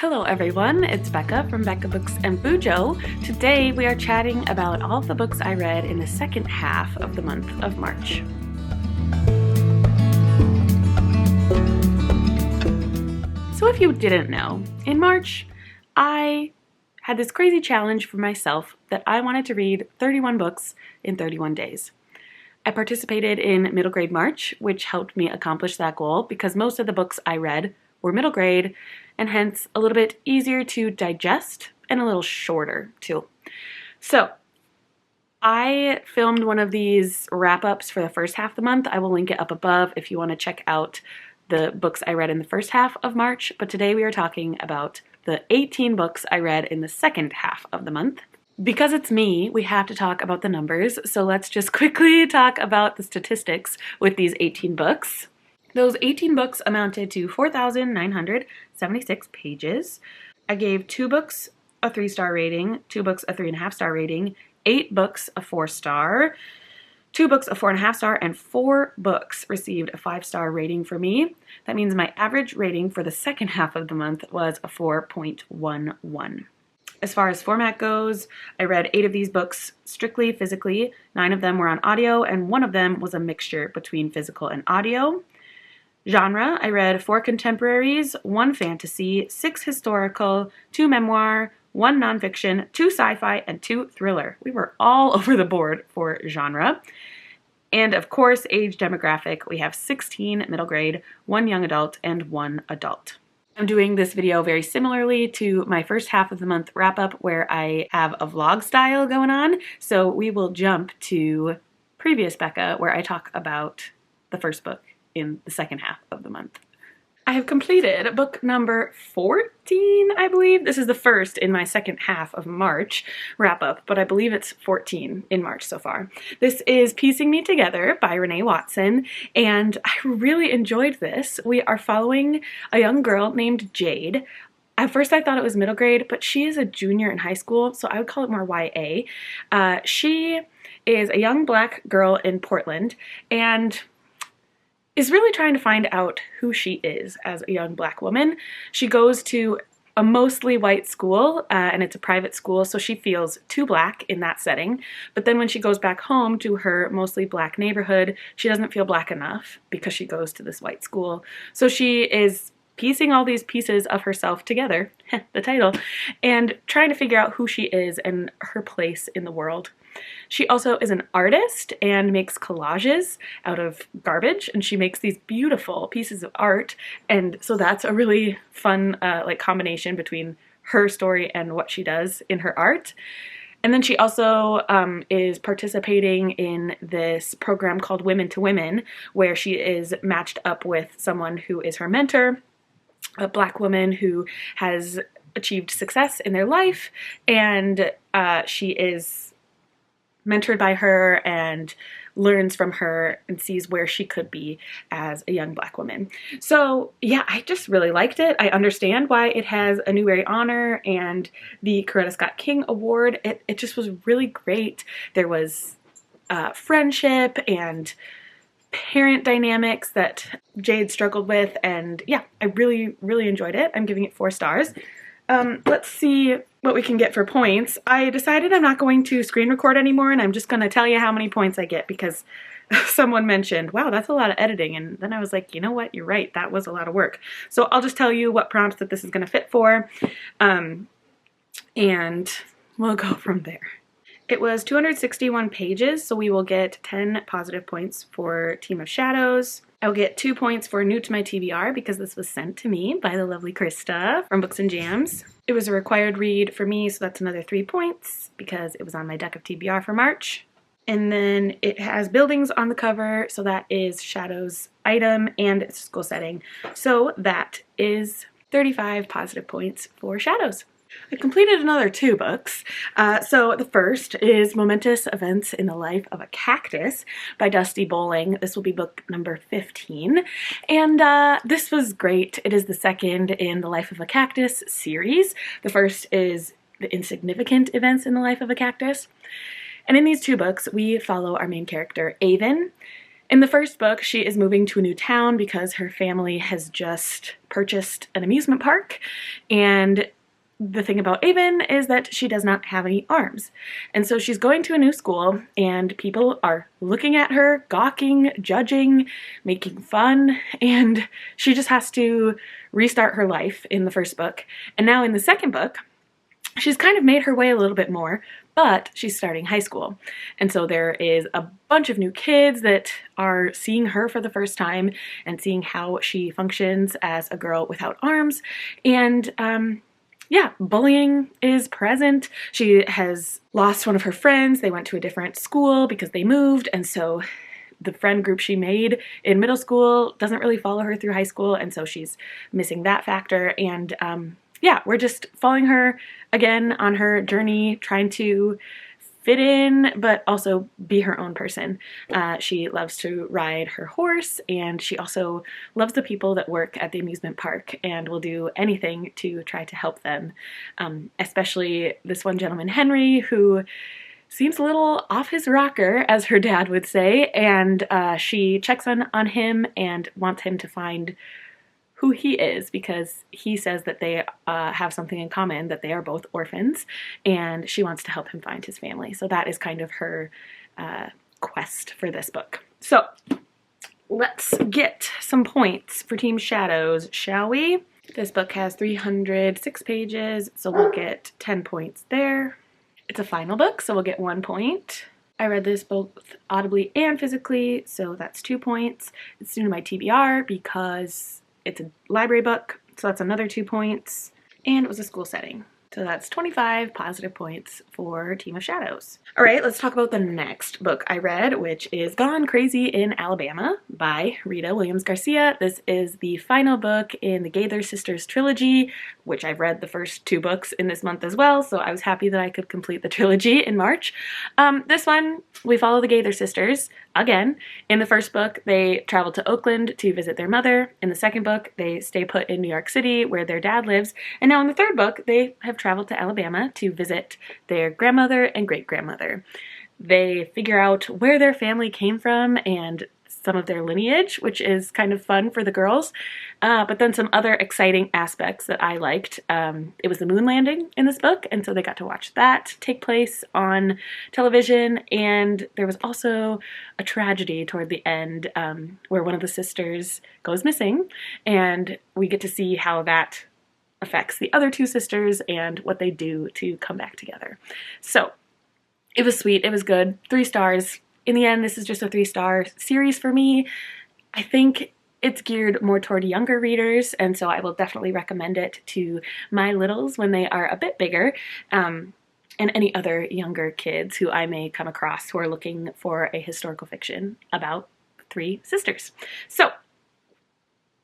Hello everyone, it's Becca from Becca Books and Bujo. Today we are chatting about all of the books I read in the second half of the month of March. So if you didn't know, in March I had this crazy challenge for myself that I wanted to read 31 books in 31 days. I participated in Middle Grade March, which helped me accomplish that goal because most of the books I read were middle grade and hence a little bit easier to digest and a little shorter too. So I filmed one of these wrap-ups for the first half of the month. I will link it up above if you want to check out the books I read in the first half of March, but today we are talking about the 18 books I read in the second half of the month. Because it's me, we have to talk about the numbers, so let's just quickly talk about the statistics with these 18 books. Those 18 books amounted to 4,976 pages. I gave 2 books a 3-star rating, 2 books a 3.5-star rating, 8 books a 4-star, 2 books a 4.5-star, and 4 books received a 5-star rating for me. That means my average rating for the second half of the month was a 4.11. As far as format goes, I read 8 of these books strictly physically, 9 of them were on audio, and 1 of them was a mixture between physical and audio. Genre, I read 4 contemporaries, 1 fantasy, 6 historical, 2 memoir, 1 nonfiction, 2 sci-fi, and 2 thriller. We were all over the board for genre. And of course, age demographic, we have 16 middle grade, 1 young adult, and 1 adult. I'm doing this video very similarly to my first half of the month wrap-up where I have a vlog style going on. So we will jump to previous Becca where I talk about the first book in the second half of the month. I have completed book number 14, I believe. This is the first in my second half of March wrap-up, but I believe it's 14 in March so far. This is Piecing Me Together by Renee Watson, and I really enjoyed this. We are following a young girl named Jade. At first I thought it was middle grade, but she is a junior in high school, so I would call it more YA. She is a young black girl in Portland, and is really trying to find out who she is as a young black woman. She goes to a mostly white school, and it's a private school, so she feels too black in that setting. But then when she goes back home to her mostly black neighborhood, she doesn't feel black enough because she goes to this white school. So she is piecing all these pieces of herself together, the title, and trying to figure out who she is and her place in the world. She also is an artist and makes collages out of garbage, and she makes these beautiful pieces of art, and so that's a really fun combination between her story and what she does in her art. And then she also is participating in this program called Women to Women, where she is matched up with someone who is her mentor, a black woman who has achieved success in their life, and she is mentored by her and learns from her and sees where she could be as a young black woman. So yeah, I just really liked it. I understand why it has a Newbery Honor and the Coretta Scott King Award. It just was really great. There was friendship and parent dynamics that Jade struggled with, and yeah, I really, really enjoyed it. I'm giving it 4 stars. Let's see what we can get for points. I decided I'm not going to screen record anymore, and I'm just going to tell you how many points I get because someone mentioned, wow, that's a lot of editing, and then I was like, you know what, you're right, that was a lot of work. So I'll just tell you what prompts that this is going to fit for, and we'll go from there. It was 261 pages, so we will get 10 positive points for Team of Shadows. I'll get 2 points for New to My TBR because this was sent to me by the lovely Krista from Books and Jams. It was a required read for me, so that's another 3 points because it was on my deck of TBR for March. And then it has buildings on the cover, so that is Shadows' item and its school setting. So that is 35 positive points for Shadows. I completed another 2 books. So the first is Momentous Events in the Life of a Cactus by Dusty Bowling. This will be book number 15. And this was great. It is the second in the Life of a Cactus series. The first is The Insignificant Events in the Life of a Cactus. And in these 2 books, we follow our main character, Avon. In the first book, she is moving to a new town because her family has just purchased an amusement park, and the thing about Avon is that she does not have any arms. And so she's going to a new school and people are looking at her, gawking, judging, making fun, and she just has to restart her life in the first book. And now in the second book, she's kind of made her way a little bit more, but she's starting high school. And so there is a bunch of new kids that are seeing her for the first time and seeing how she functions as a girl without arms. And yeah, bullying is present. She has lost one of her friends. They went to a different school because they moved, and so the friend group she made in middle school doesn't really follow her through high school, and so she's missing that factor. And yeah, we're just following her again on her journey, trying to fit in, but also be her own person. She loves to ride her horse, and she also loves the people that work at the amusement park and will do anything to try to help them. Especially this one gentleman, Henry, who seems a little off his rocker, as her dad would say, and she checks on him and wants him to find who he is, because he says that they have something in common, that they are both orphans, and she wants to help him find his family. So that is kind of her quest for this book. So let's get some points for Team Shadows, shall we? This book has 306 pages, so we'll get 10 points there. It's a final book, so we'll get 1 point. I read this both audibly and physically, so that's 2 points. It's due to my TBR because it's a library book, so that's another 2 points, and it was a school setting. So that's 25 positive points for Team of Shadows. All right, let's talk about the next book I read, which is Gone Crazy in Alabama by Rita Williams Garcia. This is the final book in the Gaither Sisters trilogy, which I've read the first 2 books in this month as well, so I was happy that I could complete the trilogy in March. This one, we follow the Gaither sisters again. In the first book, they travel to Oakland to visit their mother. In the second book, they stay put in New York City where their dad lives. And now in the third book, they have traveled to Alabama to visit their grandmother and great-grandmother. They figure out where their family came from and some of their lineage, which is kind of fun for the girls. But then some other exciting aspects that I liked. It was the moon landing in this book, and so they got to watch that take place on television. And there was also a tragedy toward the end where one of the sisters goes missing, and we get to see how that affects the other 2 sisters and what they do to come back together. So it was sweet, it was good, 3 stars. In the end, this is just a 3-star series for me. I think it's geared more toward younger readers, and so I will definitely recommend it to my littles when they are a bit bigger, and any other younger kids who I may come across who are looking for a historical fiction about 3 sisters. So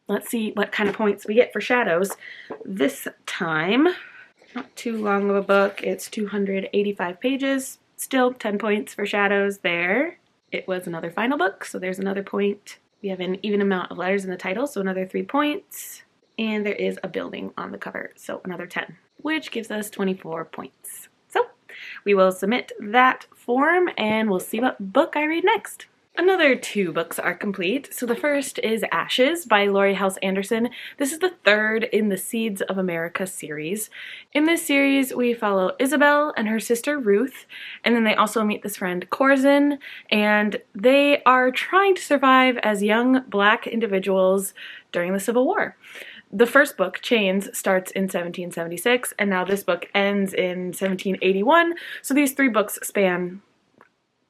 let's see what kind of points we get for Shadows this time. Not too long of a book. It's 285 pages. Still 10 points for Shadows there. It was another final book, so there's another point. We have an even amount of letters in the title, so another 3 points. And there is a building on the cover, so another 10, which gives us 24 points. So we will submit that form and we'll see what book I read next. Another 2 books are complete. So the first is Ashes by Laurie House Anderson. This is the 3rd in the Seeds of America series. In this series, we follow Isabel and her sister Ruth, and then they also meet this friend Corzin, and they are trying to survive as young Black individuals during the Civil War. The first book, Chains, starts in 1776, and now this book ends in 1781, so these 3 books span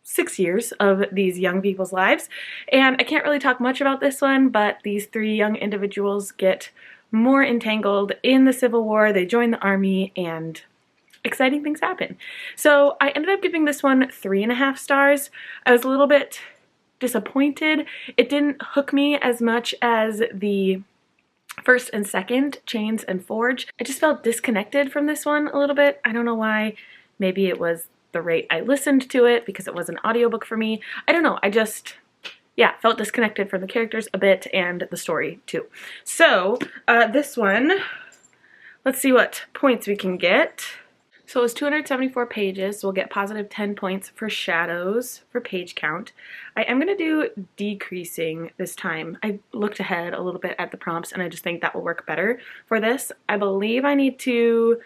6 years of these young people's lives. And I can't really talk much about this one, but these 3 young individuals get more entangled in the Civil War. They join the army and exciting things happen. So I ended up giving this one 3.5 stars. I was a little bit disappointed. It didn't hook me as much as the first and second, Chains and Forge. I just felt disconnected from this one a little bit. I don't know why. Maybe it was the rate I listened to it because it was an audiobook for me. I don't know. I just, yeah, felt disconnected from the characters a bit and the story too. So this one, let's see what points we can get. So it was 274 pages, so we'll get positive 10 points for shadows for page count. I am going to do decreasing this time. I looked ahead a little bit at the prompts and I just think that will work better for this. I believe I need to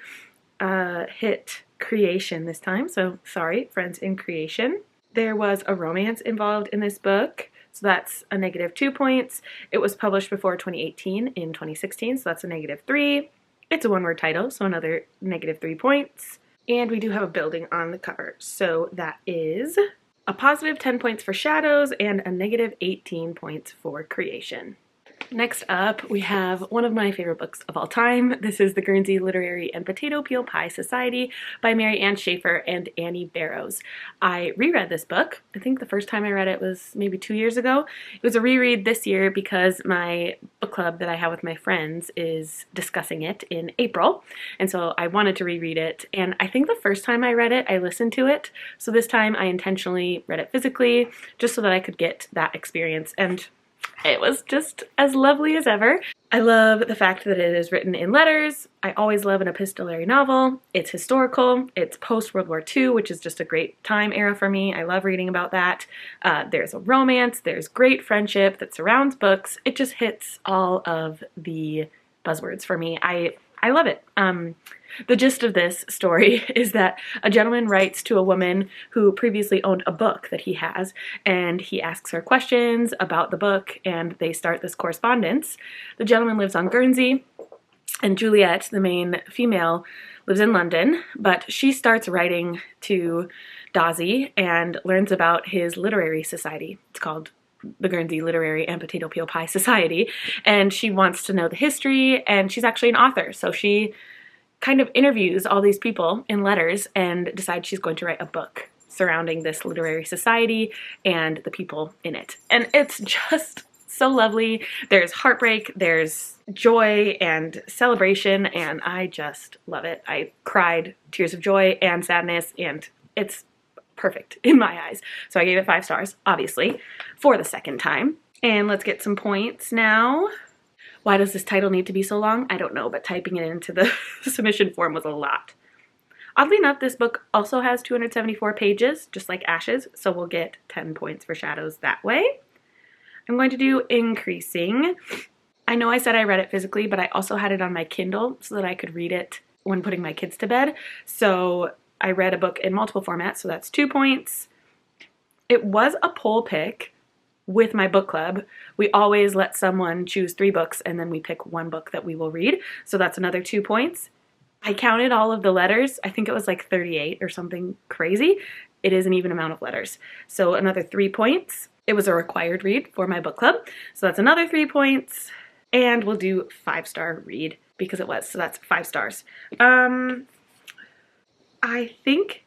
hit creation this time, so sorry, friends in creation. There was a romance involved in this book, so that's a negative 2 points. It was published before 2018 in 2016, so that's a negative 3. It's a one-word title, so another negative 3 points. And we do have a building on the cover, so that is a positive 10 points for shadows and a negative 18 points for creation. Next up, we have one of my favorite books of all time. This is The Guernsey Literary and Potato Peel Pie Society by Mary Ann Schaefer and Annie Barrows. I reread this book. I think the first time I read it was maybe 2 years ago. It was a reread this year because my book club that I have with my friends is discussing it in April. And so I wanted to reread it. And I think the first time I read it, I listened to it. So this time I intentionally read it physically just so that I could get that experience. And it was just as lovely as ever. I love the fact that it is written in letters. I always love an epistolary novel. It's historical. It's post-World War II, which is just a great time era for me. I love reading about that. There's a romance. There's great friendship that surrounds books. It just hits all of the buzzwords for me. I love it. The gist of this story is that a gentleman writes to a woman who previously owned a book that he has, and he asks her questions about the book, and they start this correspondence. The gentleman lives on Guernsey, and Juliet, the main female, lives in London, but she starts writing to Dazzy and learns about his literary society. It's called the Guernsey Literary and Potato Peel Pie Society, and she wants to know the history, and she's actually an author, so she kind of interviews all these people in letters and decides she's going to write a book surrounding this literary society and the people in it. And it's just so lovely. There's heartbreak, there's joy and celebration, and I just love it. I cried tears of joy and sadness, and it's perfect in my eyes. So I gave it 5 stars, obviously, for the second time. And let's get some points now. Why does this title need to be so long? I don't know, but typing it into the submission form was a lot. Oddly enough, this book also has 274 pages, just like Ashes, so we'll get 10 points for shadows that way. I'm going to do increasing. I know I said I read it physically, but I also had it on my Kindle so that I could read it when putting my kids to bed. So I read a book in multiple formats, so that's 2 points. It was a poll pick with my book club. We always let someone choose 3 books and then we pick 1 book that we will read. So that's another 2 points. I counted all of the letters. I think it was like 38 or something crazy. It is an even amount of letters. So another 3 points. It was a required read for my book club. So that's another 3 points. And we'll do 5-star read because it was. So that's 5 stars. I think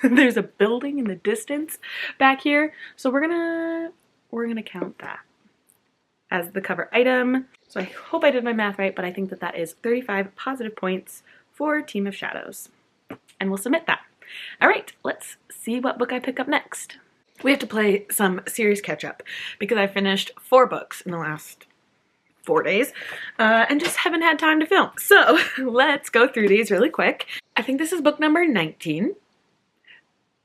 there's a building in the distance back here. So we're gonna count that as the cover item. So I hope I did my math right, but I think that that is 35 positive points for Team of Shadows. And we'll submit that. All right, let's see what book I pick up next. We have to play some serious catch up because I finished 4 books in the last 4 days and just haven't had time to film. So let's go through these really quick. I think this is book number 19.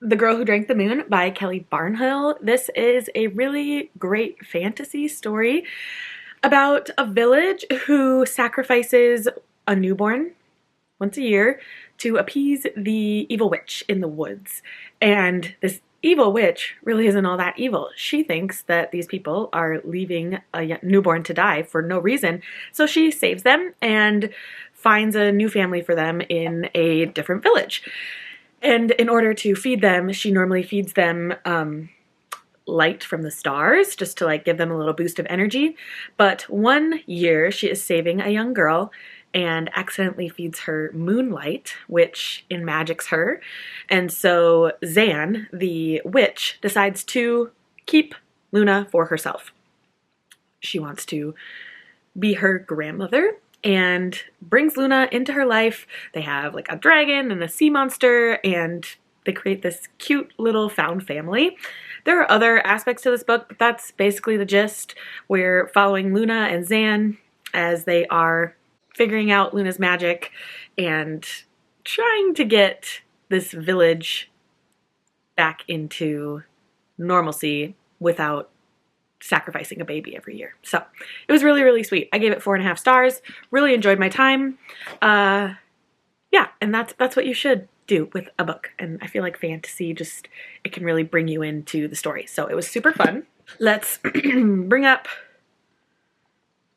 The Girl Who Drank the Moon by Kelly Barnhill. This is a really great fantasy story about a village who sacrifices a newborn once a year to appease the evil witch in the woods. And this evil witch really isn't all that evil. She thinks that these people are leaving a newborn to die for no reason. So she saves them and finds a new family for them in a different village. And in order to feed them, she normally feeds them light from the stars, just to like give them a little boost of energy. But one year she is saving a young girl and accidentally feeds her moonlight, which enmagics her. And so Zan, the witch, decides to keep Luna for herself. She wants to be her grandmother and brings Luna into her life. They have like a dragon and a sea monster, and they create this cute little found family. There are other aspects to this book, but that's basically the gist. We're following Luna and Zan as they are figuring out Luna's magic and trying to get this village back into normalcy without sacrificing a baby every year. So it was really, really sweet. I gave it 4.5 stars. Really enjoyed my time. Yeah, and that's what you should do with a book. And I feel like fantasy just, it can really bring you into the story. So it was super fun. Let's bring up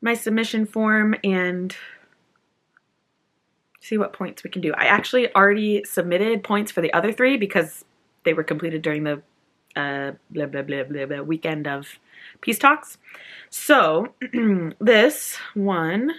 my submission form and see what points we can do. I actually already submitted points for the other 3 because they were completed during the blah, blah, blah, blah, blah, weekend of peace talks. So this one,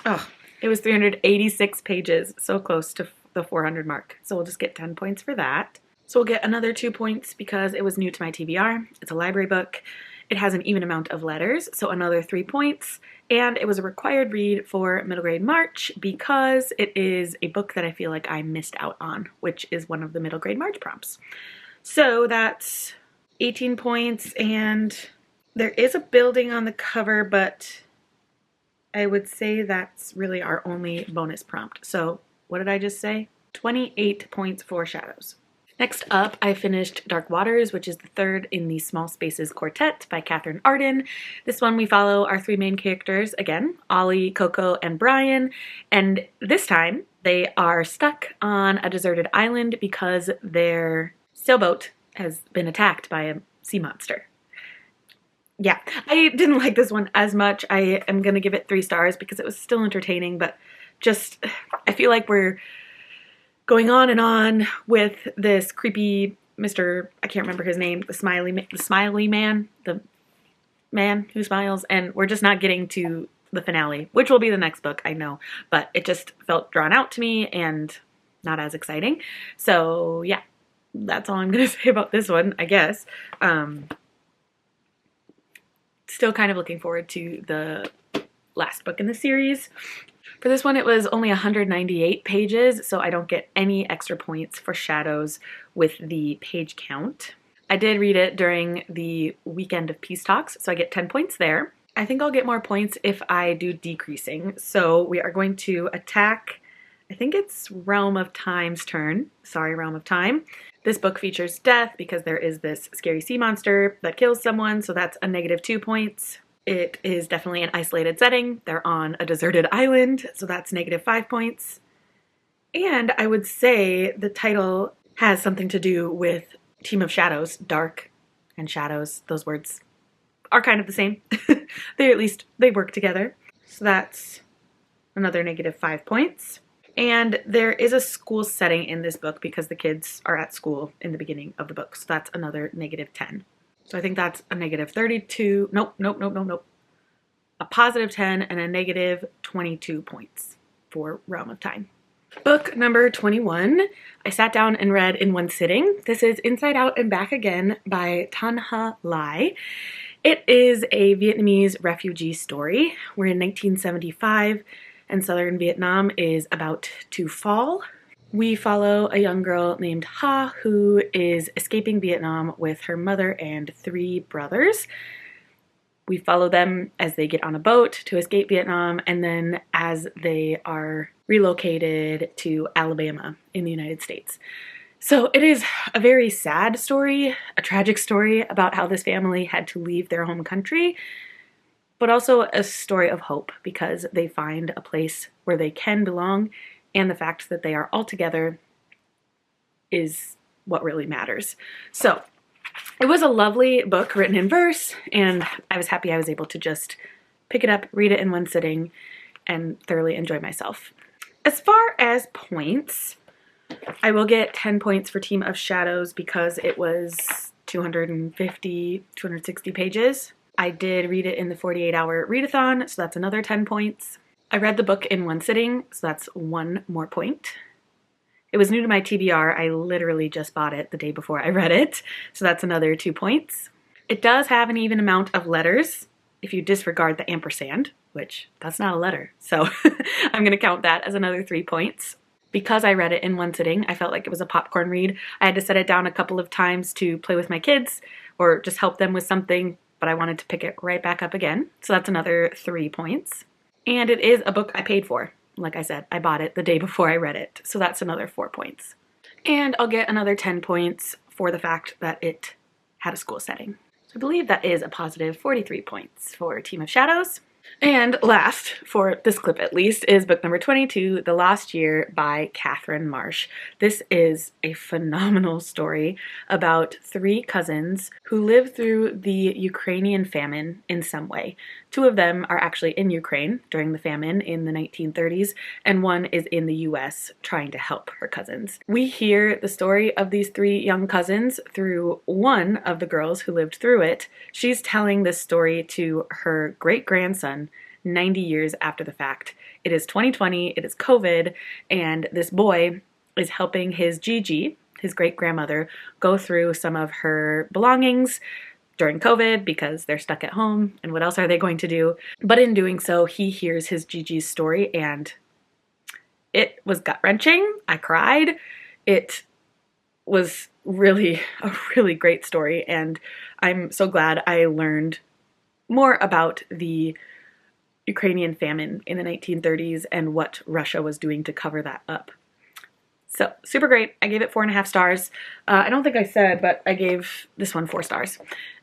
oh, it was 386 pages, so close to the 400 mark. So we'll just get 10 points for that. So we'll get another 2 points because it was new to my TBR. It's a library book. It has an even amount of letters, so another 3 points. And it was a required read for middle grade March because it is a book that I feel like I missed out on, which is one of the middle grade March prompts. So that's 18 points, and there is a building on the cover, but I would say that's really our only bonus prompt. So what did I just say? 28 points for shadows. Next up, I finished Dark Waters, which is the 3rd in the Small Spaces Quartet by Catherine Arden. This one we follow our 3 main characters again, Ollie, Coco, and Brian, and this time they are stuck on a deserted island because their sailboat has been attacked by a sea monster. Yeah, I didn't like this one as much. I am going to give it 3 stars because it was still entertaining, but just, I feel like we're going on and on with this creepy Mr. I can't remember his name, the smiley man, the man who smiles, and we're just not getting to the finale, which will be the next book, I know, but it just felt drawn out to me and not as exciting. So yeah, that's all I'm going to say about this one, I guess. Still kind of looking forward to the last book in the series. For this one, it was only 198 pages, so I don't get any extra points for shadows with the page count. I did read it during the weekend of peace talks, so I get 10 points there. I think I'll get more points if I do decreasing. So we are going to attack, I think it's Realm of Time's turn. Sorry, Realm of Time. This book features death because there is this scary sea monster that kills someone, so that's a -2 points. It is definitely an isolated setting. They're on a deserted island, so that's -5 points. And I would say the title has something to do with Team of Shadows. Dark and shadows, those words are kind of the same. They work together. So that's another -5 points. And there is a school setting in this book because the kids are at school in the beginning of the book. So that's another -10. So I think that's a -32. Nope. A +10 and a -22 points for Realm of Time. Book number 21, I sat down and read in one sitting. This is Inside Out and Back Again by Thanh Ha Lai. It is a Vietnamese refugee story. We're in 1975 and southern Vietnam is about to fall. We follow a young girl named Ha who is escaping Vietnam with her mother and 3 brothers. We follow them as they get on a boat to escape Vietnam and then as they are relocated to Alabama in the United States. So it is a very sad story, a tragic story about how this family had to leave their home country, but also a story of hope because they find a place where they can belong, and the fact that they are all together is what really matters. So it was a lovely book written in verse, and I was happy I was able to just pick it up, read it in one sitting, and thoroughly enjoy myself. As far as points, I will get 10 points for Team of Shadows because it was 260 pages. I did read it in the 48-hour readathon, so that's another 10 points. I read the book in one sitting, so that's 1 more point. It was new to my TBR. I literally just bought it the day before I read it, so that's another 2 points. It does have an even amount of letters if you disregard the ampersand, which that's not a letter, so I'm going to count that as another 3 points. Because I read it in one sitting, I felt like it was a popcorn read. I had to set it down a couple of times to play with my kids or just help them with something, but I wanted to pick it right back up again, so that's another 3 points. And it is a book I paid for. like I said, I bought it the day before I read it, so that's another 4 points. And I'll get another 10 points for the fact that it had a school setting. So I believe that is a positive 43 points for Team of Shadows. And last, for this clip at least, is book number 22, The Lost Year by Catherine Marsh. This is a phenomenal story about 3 cousins who lived through the Ukrainian famine in some way. 2 of them are actually in Ukraine during the famine in the 1930s, and 1 is in the US trying to help her cousins. We hear the story of these 3 young cousins through one of the girls who lived through it. She's telling this story to her great-grandson 90 years after the fact. It is 2020, it is COVID, and this boy is helping his Gigi, his great-grandmother, go through some of her belongings during COVID because they're stuck at home, and what else are they going to do? But in doing so, he hears his Gigi's story, and it was gut-wrenching. I cried. It was really a really great story, and I'm so glad I learned more about the Ukrainian famine in the 1930s and what Russia was doing to cover that up. So, super great. I gave it 4.5 stars. I don't think I said, but I gave this one 4 stars.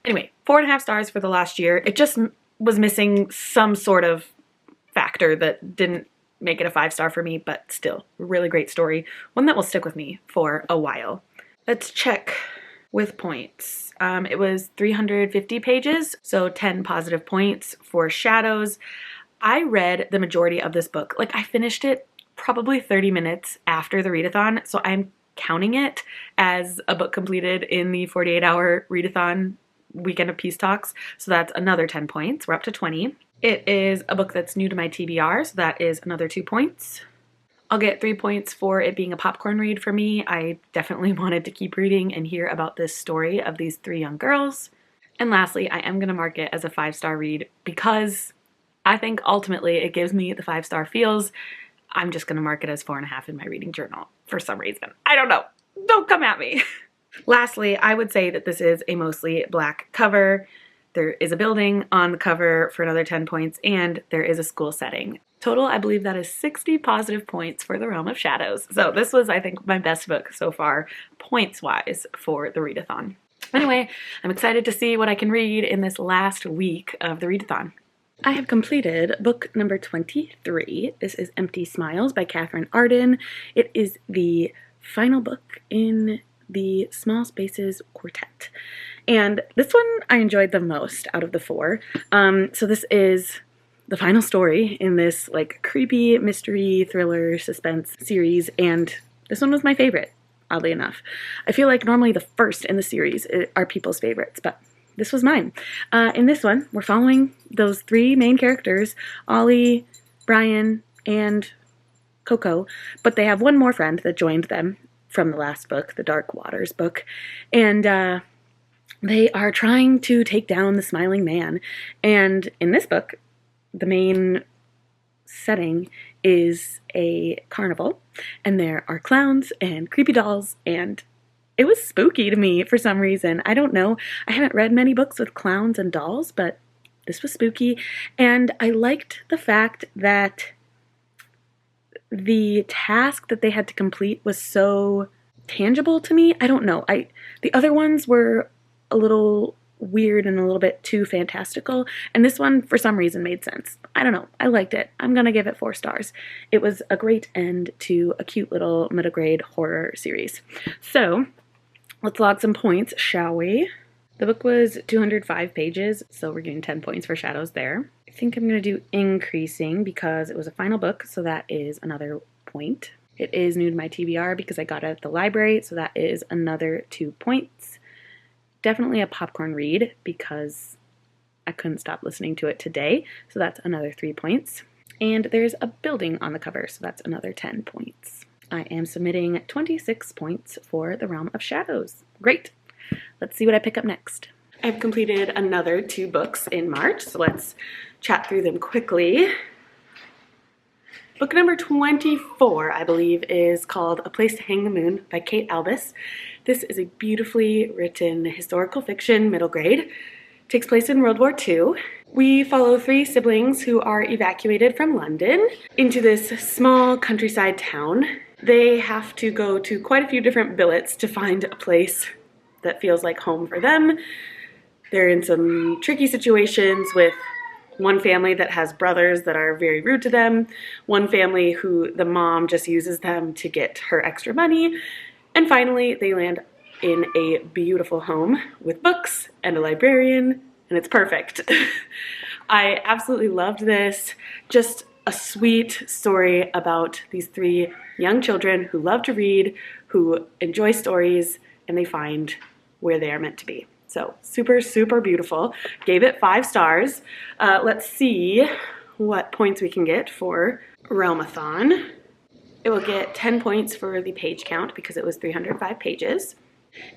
Anyway, 4.5 stars for The Lost Year. It just was missing some sort of factor that didn't make it a 5-star for me, but still, really great story. One that will stick with me for a while. Let's check with points. It was 350 pages, so 10 positive points for Shadows. I read the majority of this book. Like, I finished it probably 30 minutes after the readathon, so I'm counting it as a book completed in the 48-hour readathon weekend of Peace Talks, so that's another 10 points. We're up to 20. It is a book that's new to my TBR, so that is another 2 points. I'll get 3 points for it being a popcorn read for me. I definitely wanted to keep reading and hear about this story of these 3 young girls. And lastly, I am going to mark it as a 5-star read because I think ultimately it gives me the 5-star feels. I'm just going to mark it as 4.5 in my reading journal for some reason. I don't know. Don't come at me. Lastly, I would say that this is a mostly black cover. There is a building on the cover for another 10 points, and there is a school setting. Total, I believe that is 60 positive points for The Realm of Shadows. So this was, I think, my best book so far, points-wise, for the readathon. Anyway, I'm excited to see what I can read in this last week of the readathon. I have completed book number 23. This is Empty Smiles by Catherine Arden. It is the final book in the Small Spaces Quartet. And this one I enjoyed the most out of the 4. So this is the final story in this like creepy mystery thriller suspense series, and this one was my favorite, oddly enough. I feel like normally the first in the series are people's favorites, but this was mine. In this one, we're following those 3 main characters, Ollie, Brian, and Coco, but they have one more friend that joined them from the last book, the Dark Waters book, and they are trying to take down the Smiling Man. And in this book, the main setting is a carnival, and there are clowns and creepy dolls, and it was spooky to me for some reason. I don't know. I haven't read many books with clowns and dolls, but this was spooky, and I liked the fact that the task that they had to complete was so tangible to me. I don't know. The other ones were a little weird and a little bit too fantastical, and this one for some reason made sense. I don't know. I liked it. I'm gonna give it 4 stars. It was a great end to a cute little middle grade horror series. So let's log some points, shall we? The book was 205 pages, so we're getting 10 points for Shadows there. I think I'm going to do increasing because it was a final book, so that is another point. It is new to my TBR because I got it at the library, so that is another 2 points. Definitely a popcorn read because I couldn't stop listening to it today, so that's another 3 points. And there's a building on the cover, so that's another 10 points. I am submitting 26 points for The Realm of Shadows. Great! Let's see what I pick up next. I've completed another 2 books in March, so let's chat through them quickly. Book number 24, I believe, is called A Place to Hang the Moon by Kate Albus. This is a beautifully written historical fiction middle grade. Takes place in World War II. We follow three siblings who are evacuated from London into this small countryside town. They have to go to quite a few different billets to find a place that feels like home for them. They're in some tricky situations with one family that has brothers that are very rude to them, one family who the mom just uses them to get her extra money, and finally they land in a beautiful home with books and a librarian, and it's perfect. I absolutely loved this. Just a sweet story about these three young children who love to read, who enjoy stories, and they find where they are meant to be. So super, super beautiful. Gave it 5 stars. Let's see what points we can get for Realmathon. It will get 10 points for the page count because it was 305 pages.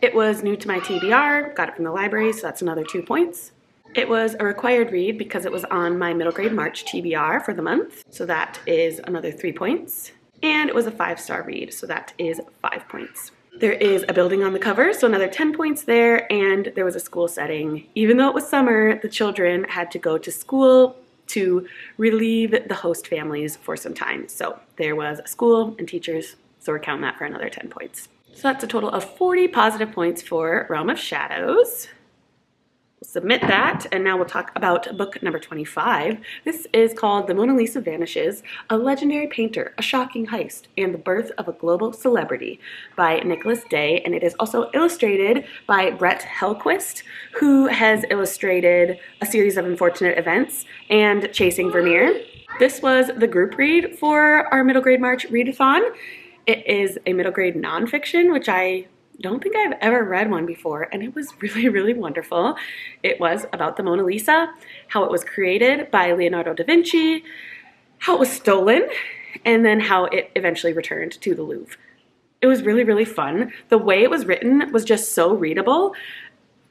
It was new to my TBR, got it from the library, so that's another 2 points. It was a required read because it was on my middle grade March TBR for the month, so that is another 3 points. And it was a 5-star read, so that is 5 points. There is a building on the cover, so another 10 points there, and there was a school setting. Even though it was summer, the children had to go to school to relieve the host families for some time. So there was a school and teachers, so we're counting that for another 10 points. So that's a total of 40 positive points for Realm of Shadows. We'll submit that, and now we'll talk about book number 25. This is called The Mona Lisa Vanishes, A Legendary Painter, A Shocking Heist, and the Birth of a Global Celebrity by Nicholas Day, and it is also illustrated by Brett Hellquist, who has illustrated A Series of Unfortunate Events and Chasing Vermeer. This was the group read for our middle grade March readathon. It is a middle grade nonfiction, which I don't think I've ever read one before, and it was really, really wonderful. It was about the Mona Lisa, how it was created by Leonardo da Vinci, how it was stolen, and then how it eventually returned to the Louvre. It was really, really fun. The way it was written was just so readable.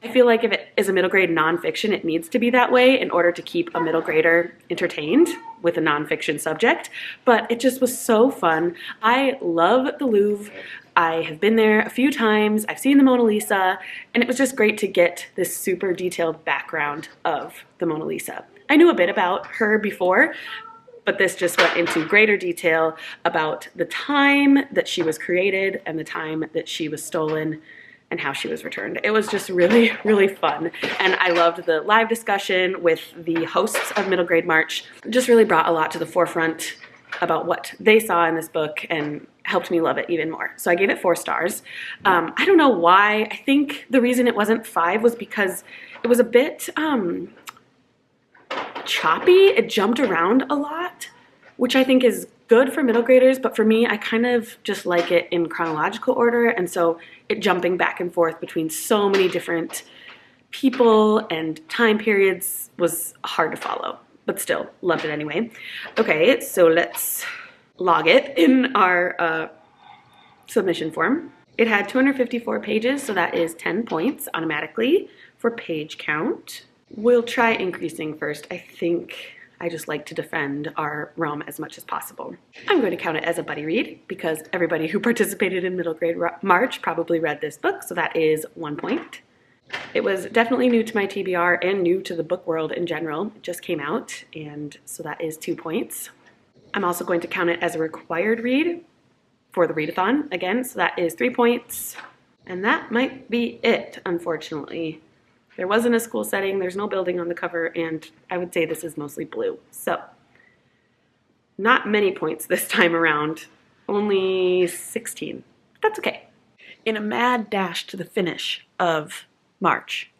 I feel like if it is a middle grade nonfiction, it needs to be that way in order to keep a middle grader entertained with a nonfiction subject, but it just was so fun. I love the Louvre. I have been there a few times. I've seen the Mona Lisa, and it was just great to get this super detailed background of the Mona Lisa. I knew a bit about her before, but this just went into greater detail about the time that she was created and the time that she was stolen and how she was returned. It was just really, really fun. And I loved the live discussion with the hosts of Middle Grade March. It just really brought a lot to the forefront about what they saw in this book and helped me love it even more. So I gave it 4 stars. I don't know why. I think the reason it wasn't 5 was because it was a bit choppy. It jumped around a lot, which I think is good for middle graders, but for me, I kind of just like it in chronological order, and so it jumping back and forth between so many different people and time periods was hard to follow, but still loved it anyway. Okay, so let's log it in our submission form. It had 254 pages, so that is 10 points automatically for page count. We'll try increasing first. I think I just like to defend our realm as much as possible. I'm going to count it as a buddy read because everybody who participated in middle grade March probably read this book, so that is 1 point. It was definitely new to my TBR and new to the book world in general. It just came out, and so that is 2 points. I'm also going to count it as a required read for the readathon again, so that is 3 points. And that might be it, unfortunately. There wasn't a school setting, there's no building on the cover, and I would say this is mostly blue. So, not many points this time around, only 16. That's okay. In a mad dash to the finish of March,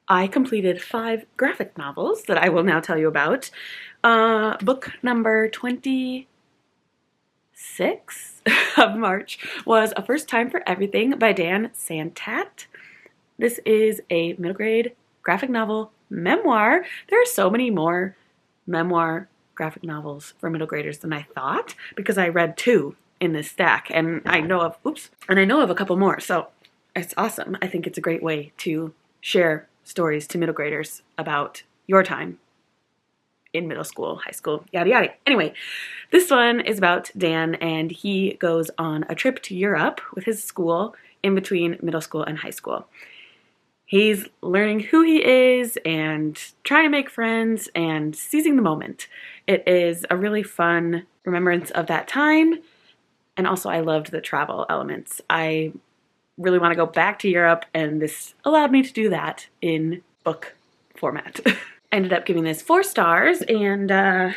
I completed 5 graphic novels that I will now tell you about. Book number 26 of March was A First Time for Everything by Dan Santat. This is a middle grade graphic novel memoir. There are so many more memoir graphic novels for middle graders than I thought because I read 2 in this stack and I know of a couple more. So it's awesome. I think it's a great way to share stories to middle graders about your time in middle school, high school, yada yada. Anyway, this one is about Dan, and he goes on a trip to Europe with his school in between middle school and high school. He's learning who he is and trying to make friends and seizing the moment. It is a really fun remembrance of that time. And also I loved the travel elements. I really want to go back to Europe, and this allowed me to do that in book format. I ended up giving this 4 stars, and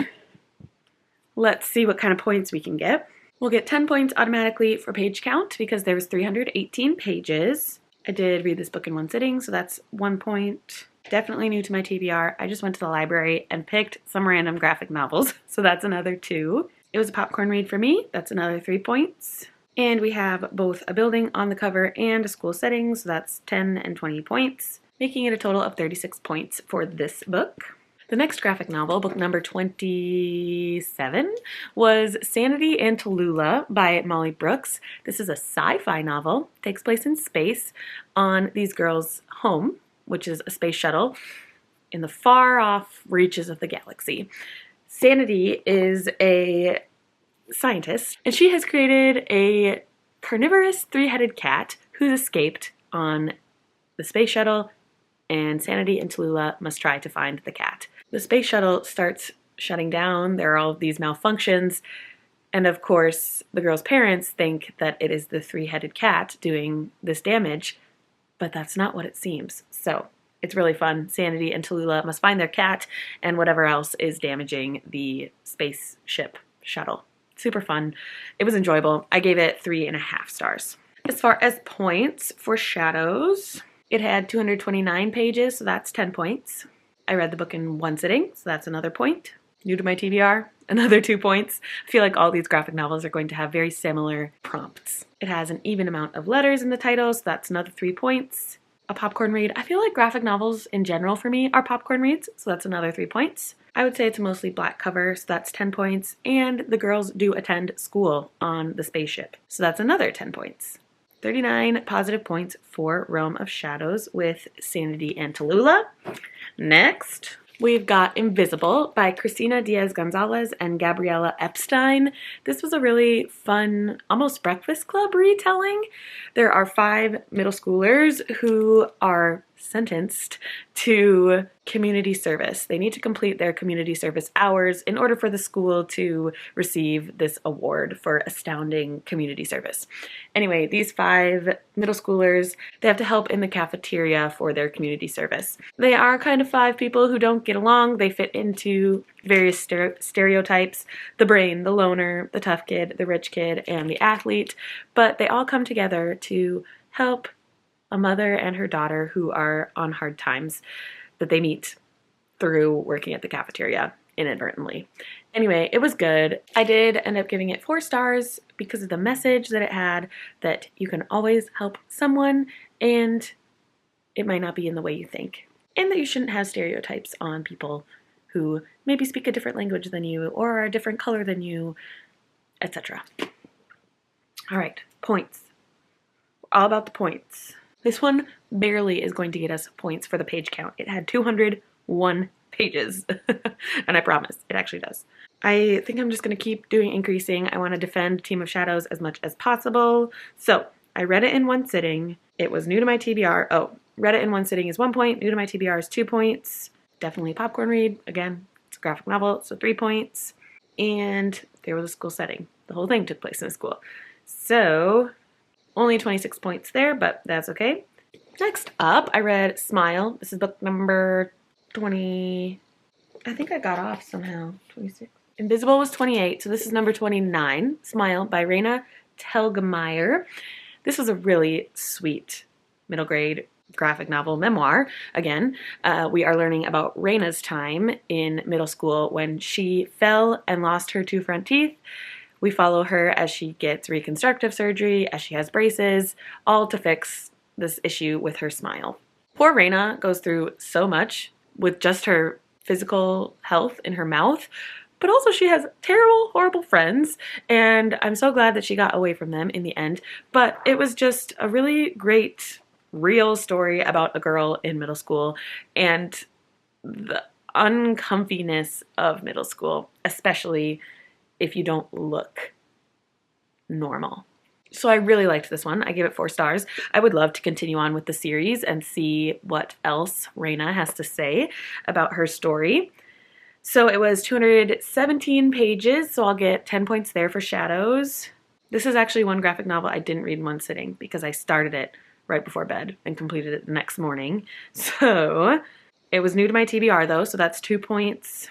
let's see what kind of points we can get. We'll get 10 points automatically for page count because there was 318 pages. I did read this book in one sitting, so that's 1 point. Definitely new to my TBR. I just went to the library and picked some random graphic novels, so that's another 2. It was a popcorn read for me. That's another 3 points. And we have both a building on the cover and a school setting, so that's 10 and 20 points, making it a total of 36 points for this book. The next graphic novel, book number 27, was Sanity Tallulah by Molly Brooks. This is a sci-fi novel. It takes place in space on these girls' home, which is a space shuttle in the far-off reaches of the galaxy. Sanity is a scientist, and she has created a carnivorous 3-headed cat who's escaped on the space shuttle, and Sanity and Tallulah must try to find the cat. The space shuttle starts shutting down. There are all of these malfunctions, and of course the girl's parents think that it is the 3-headed cat doing this damage, but that's not what it seems. So it's really fun. Sanity and Tallulah must find their cat and whatever else is damaging the spaceship shuttle. Super fun. It was enjoyable. I gave it 3.5 stars. As far as points for Shadows, it had 229 pages, so that's 10 points. I read the book in one sitting, so that's another point. New to my TBR, another 2 points. I feel like all these graphic novels are going to have very similar prompts. It has an even amount of letters in the title, so that's another 3 points. A popcorn read. I feel like graphic novels in general for me are popcorn reads, so that's another 3 points. I would say it's a mostly black cover, so that's 10 points, and the girls do attend school on the spaceship, so that's another 10 points. 39 positive points for Realm of Shadows with Sanity Tallulah. Next, we've got Invisible by Cristina Diaz-Gonzalez and Gabriella Epstein. This was a really fun, almost Breakfast Club retelling. There are 5 middle schoolers who are sentenced to community service. They need to complete their community service hours in order for the school to receive this award for astounding community service. Anyway, these 5 middle schoolers, they have to help in the cafeteria for their community service. They are kind of 5 people who don't get along. They fit into various stereotypes: the brain, the loner, the tough kid, the rich kid, and the athlete. But they all come together to help a mother and her daughter who are on hard times that they meet through working at the cafeteria inadvertently. Anyway, it was good. I did end up giving it 4 stars because of the message that it had, that you can always help someone and it might not be in the way you think, and that you shouldn't have stereotypes on people who maybe speak a different language than you or are a different color than you, etc. All right, points. All about the points. This one barely is going to get us points for the page count. It had 201 pages, and I promise it actually does. I think I'm just going to keep doing increasing. I want to defend Team of Shadows as much as possible. So I read it in one sitting. It was new to my TBR. Oh, read it in one sitting is 1 point. New to my TBR is 2 points. Definitely a popcorn read. Again, it's a graphic novel, so 3 points. And there was a school setting. The whole thing took place in a school. So only 26 points there, but that's okay. Next up, I read Smile. This is book number 20. I think I got off somehow. 26. Invisible was 28, so this is number 29. Smile by Raina Telgemeier. This was a really sweet middle grade graphic novel memoir. Again, we are learning about Raina's time in middle school when she fell and lost her 2 front teeth. We follow her as she gets reconstructive surgery, as she has braces, all to fix this issue with her smile. Poor Raina goes through so much with just her physical health in her mouth, but also she has terrible, horrible friends, and I'm so glad that she got away from them in the end. But it was just a really great, real story about a girl in middle school and the uncomfiness of middle school, especially if you don't look normal. So I really liked this one. I gave it 4 stars. I would love to continue on with the series and see what else Raina has to say about her story. So it was 217 pages, so I'll get 10 points there for Shadows. This is actually one graphic novel I didn't read in one sitting because I started it right before bed and completed it the next morning. So it was new to my TBR though, so that's 2 points.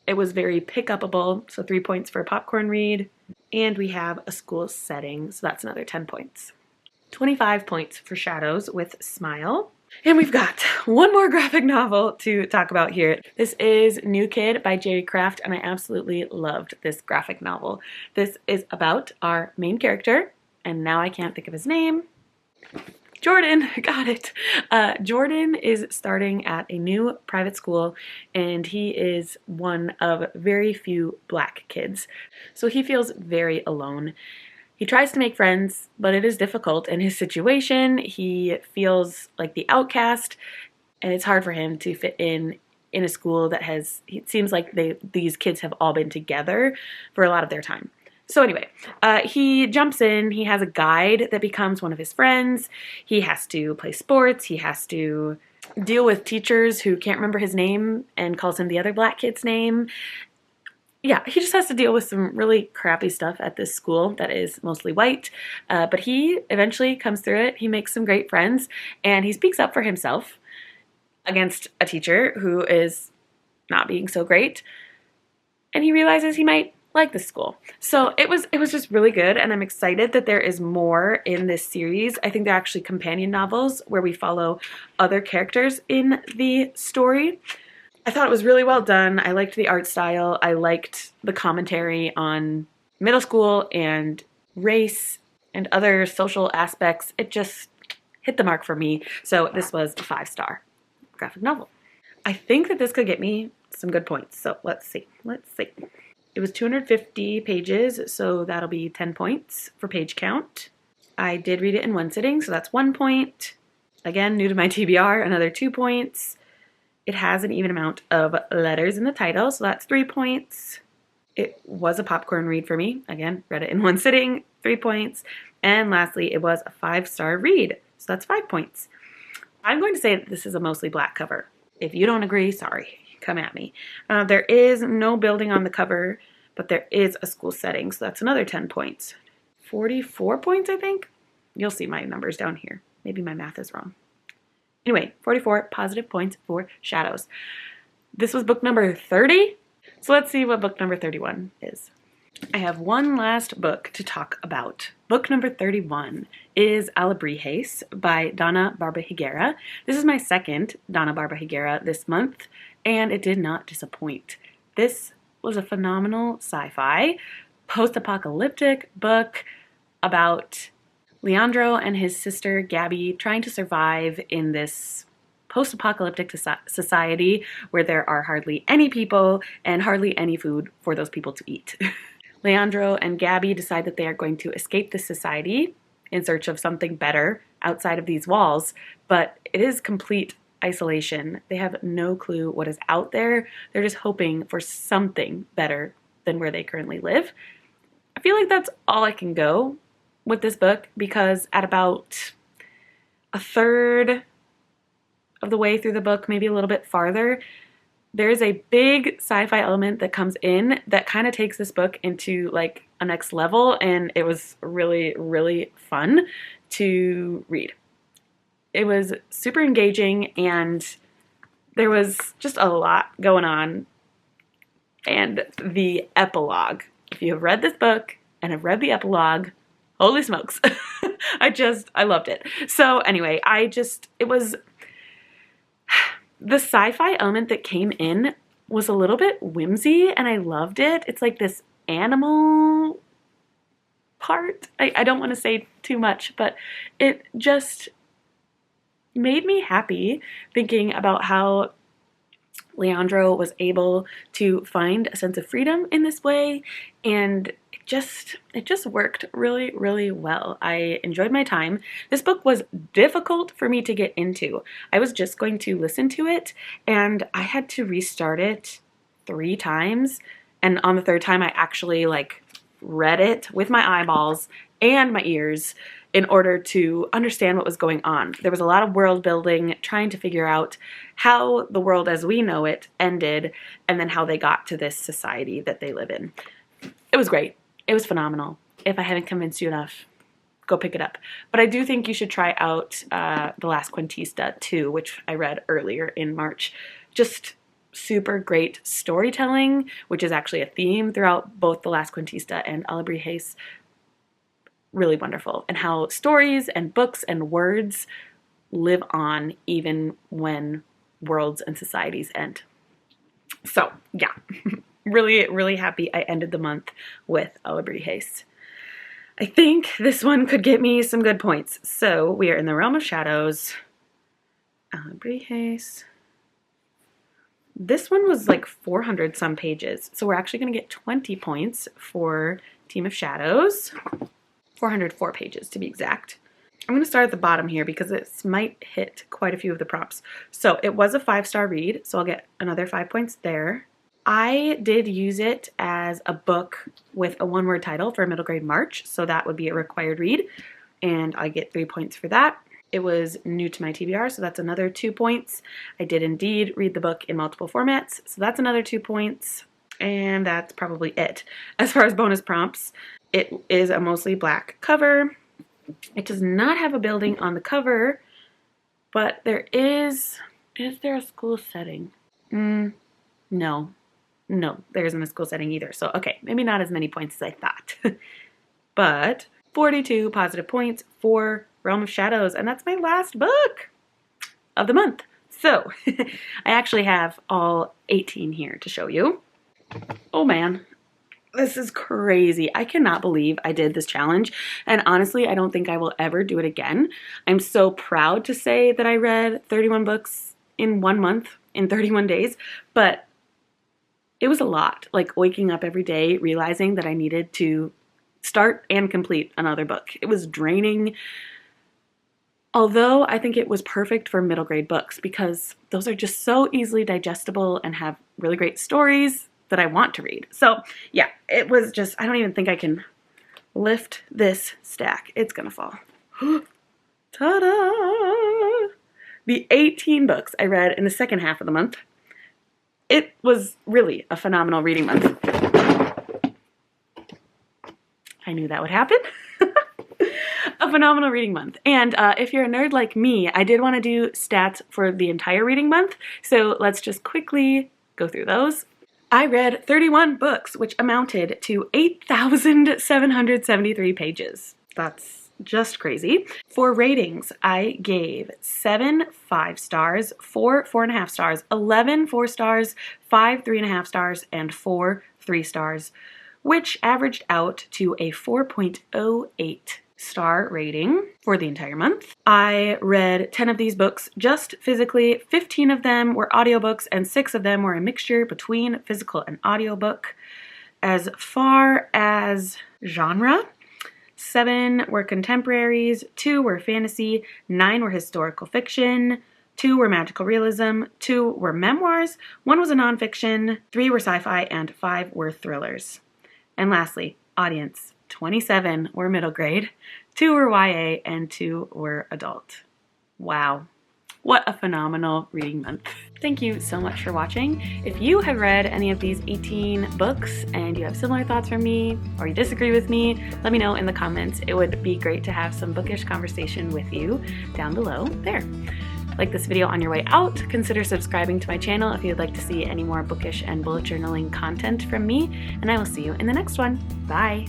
It was very pick-upable, so 3 points for a popcorn read. And we have a school setting, so that's another 10 points. 25 points for Shadows with Smile. And we've got one more graphic novel to talk about here. This is New Kid by Jerry Craft, and I absolutely loved this graphic novel. This is about our main character, and now I can't think of his name. Jordan, got it. Jordan is starting at a new private school, and he is one of very few black kids. So he feels very alone. He tries to make friends, but it is difficult in his situation. He feels like the outcast, and it's hard for him to fit in a school that has, it seems like these kids have all been together for a lot of their time. So anyway, he jumps in, he has a guide that becomes one of his friends, he has to play sports, he has to deal with teachers who can't remember his name and calls him the other black kid's name. Yeah, he just has to deal with some really crappy stuff at this school that is mostly white, but he eventually comes through it, he makes some great friends, and he speaks up for himself against a teacher who is not being so great, and he realizes he might like this school. So it was just really good, and I'm excited that there is more in this series. I think they're actually companion novels where we follow other characters in the story. I thought it was really well done. I liked the art style. I liked the commentary on middle school and race and other social aspects. It just hit the mark for me. So this was a 5-star graphic novel. I think that this could get me some good points. So let's see. It was 250 pages, so that'll be 10 points for page count. I did read it in one sitting, so that's 1 point. Again, new to my TBR, another 2 points. It has an even amount of letters in the title, so that's 3 points. It was a popcorn read for me. Again, read it in one sitting, 3 points. And lastly, it was a 5-star read, so that's 5 points. I'm going to say that this is a mostly black cover. If you don't agree, sorry. Come at me. There is no building on the cover, but there is a school setting, so that's another 10 points. 44 points, I think? You'll see my numbers down here. Maybe my math is wrong. Anyway, 44 positive points for Shadows. This was book number 30, so let's see what book number 31 is. I have one last book to talk about. Book number 31 is Alebrijes by Donna Barbara Higuera. This is my second Donna Barbara Higuera this month, and it did not disappoint. This was a phenomenal sci-fi, post-apocalyptic book about Leandro and his sister Gabby trying to survive in this post-apocalyptic society where there are hardly any people and hardly any food for those people to eat. Leandro and Gabby decide that they are going to escape this society in search of something better outside of these walls, but it is complete isolation. They have no clue what is out there. They're just hoping for something better than where they currently live. I feel like that's all I can go with this book because at about a third of the way through the book, maybe a little bit farther, there is a big sci-fi element that comes in that kind of takes this book into like a next level, and it was really, really fun to read. It was super engaging, and there was just a lot going on. And the epilogue, if you have read this book and have read the epilogue, holy smokes, I loved it. So anyway, it was, the sci-fi element that came in was a little bit whimsy, and I loved it. It's like this animal part. I don't want to say too much, but it just made me happy thinking about how Leandro was able to find a sense of freedom in this way, and it just worked really, really well. I enjoyed my time. This book was difficult for me to get into. I was just going to listen to it, and I had to restart it 3 times, and on the 3rd time I actually like read it with my eyeballs and my ears in order to understand what was going on. There was a lot of world building, trying to figure out how the world as we know it ended, and then how they got to this society that they live in. It was great. It was phenomenal. If I haven't convinced you enough, go pick it up. But I do think you should try out The Last Cuentista too, which I read earlier in March. Just super great storytelling, which is actually a theme throughout both The Last Cuentista and Alebrijes. Really wonderful. And how stories and books and words live on even when worlds and societies end. So yeah, really, really happy I ended the month with Alebrijes. I think this one could get me some good points. So we are in the Realm of Shadows. Alebrijes. This one was like 400 some pages. So we're actually going to get 20 points for Team of Shadows. 404 pages to be exact. I'm going to start at the bottom here because this might hit quite a few of the prompts. So it was a 5-star read, so I'll get another 5 points there. I did use it as a book with a one-word title for middle grade March, so that would be a required read, and I get 3 points for that. It was new to my TBR, so that's another 2 points. I did indeed read the book in multiple formats, so that's another 2 points, and that's probably it. As far as bonus prompts, it is a mostly black cover. It does not have a building on the cover, but there is there a school setting? No, there isn't a school setting either. So, okay, maybe not as many points as I thought. But 42 positive points for Realm of Shadows, and that's my last book of the month. So, I actually have all 18 here to show you. Oh man, this is crazy. I cannot believe I did this challenge, and honestly, I don't think I will ever do it again. I'm so proud to say that I read 31 books in 1 month, in 31 days, but it was a lot, like waking up every day, realizing that I needed to start and complete another book. It was draining, although I think it was perfect for middle grade books because those are just so easily digestible and have really great stories that I want to read. So yeah, it was just, I don't even think I can lift this stack. It's gonna fall. Ta-da! The 18 books I read in the second half of the month. It was really a phenomenal reading month. I knew that would happen. A phenomenal reading month. And if you're a nerd like me, I did want to do stats for the entire reading month. So let's just quickly go through those. I read 31 books, which amounted to 8,773 pages. That's just crazy. For ratings, I gave 7 5 stars, 4 4.5 stars, 11 4 stars, 5 3.5 stars, and 4 3 stars, which averaged out to a 4.08 star rating for the entire month. I read 10 of these books just physically, 15 of them were audiobooks, and 6 of them were a mixture between physical and audiobook. As far as genre, 7 were contemporaries, 2 were fantasy, 9 were historical fiction, 2 were magical realism, 2 were memoirs, 1 was a nonfiction, 3 were sci-fi, and 5 were thrillers. And lastly, audience, 27 were middle grade, 2 were YA, and 2 were adult. Wow. What a phenomenal reading month. Thank you so much for watching. If you have read any of these 18 books and you have similar thoughts from me or you disagree with me, let me know in the comments. It would be great to have some bookish conversation with you down below there. Like this video on your way out, consider subscribing to my channel if you'd like to see any more bookish and bullet journaling content from me, and I will see you in the next one. Bye!